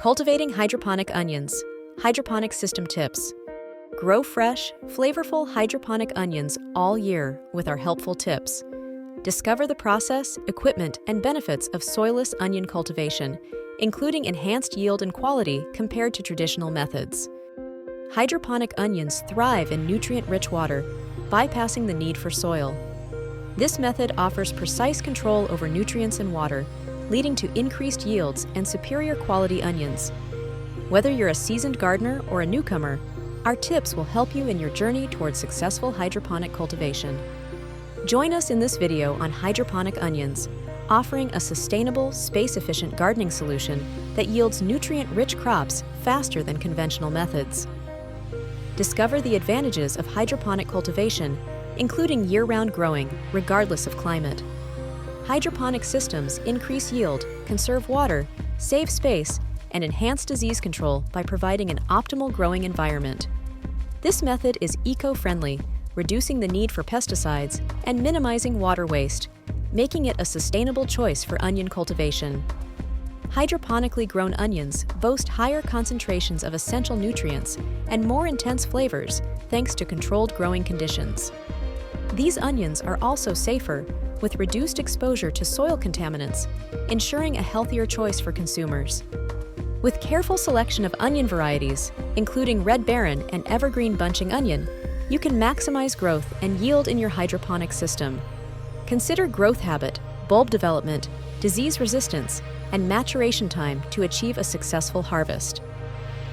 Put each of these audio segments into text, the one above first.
Cultivating hydroponic onions. Hydroponic system tips. Grow fresh, flavorful hydroponic onions all year with our helpful tips. Discover the process, equipment, and benefits of soilless onion cultivation, including enhanced yield and quality compared to traditional methods. Hydroponic onions thrive in nutrient-rich water, bypassing the need for soil. This method offers precise control over nutrients and water, leading to increased yields and superior quality onions. Whether you're a seasoned gardener or a newcomer, our tips will help you in your journey towards successful hydroponic cultivation. Join us in this video on hydroponic onions, offering a sustainable, space-efficient gardening solution that yields nutrient-rich crops faster than conventional methods. Discover the advantages of hydroponic cultivation, including year-round growing, regardless of climate. Hydroponic systems increase yield, conserve water, save space, and enhance disease control by providing an optimal growing environment. This method is eco-friendly, reducing the need for pesticides and minimizing water waste, making it a sustainable choice for onion cultivation. Hydroponically grown onions boast higher concentrations of essential nutrients and more intense flavors thanks to controlled growing conditions. These onions are also safer, with reduced exposure to soil contaminants, ensuring a healthier choice for consumers. With careful selection of onion varieties, including Red Baron and Evergreen Bunching Onion, you can maximize growth and yield in your hydroponic system. Consider growth habit, bulb development, disease resistance, and maturation time to achieve a successful harvest.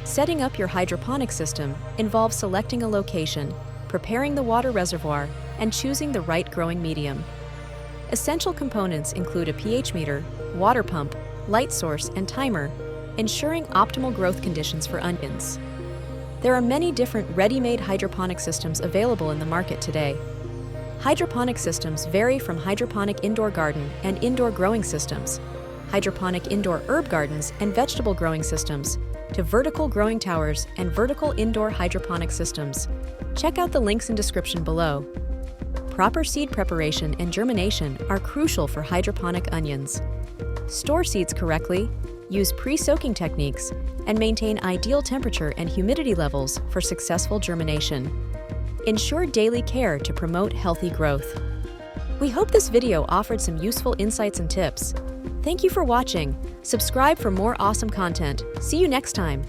Setting up your hydroponic system involves selecting a location, preparing the water reservoir, and choosing the right growing medium. Essential components include a pH meter, water pump, light source, and timer, ensuring optimal growth conditions for onions. There are many different ready-made hydroponic systems available in the market today. Hydroponic systems vary from hydroponic indoor garden and indoor growing systems, hydroponic indoor herb gardens and vegetable growing systems, to vertical growing towers and vertical indoor hydroponic systems. Check out the links in description below. Proper seed preparation and germination are crucial for hydroponic onions. Store seeds correctly, use pre-soaking techniques, and maintain ideal temperature and humidity levels for successful germination. Ensure daily care to promote healthy growth. We hope this video offered some useful insights and tips. Thank you for watching. Subscribe for more awesome content. See you next time.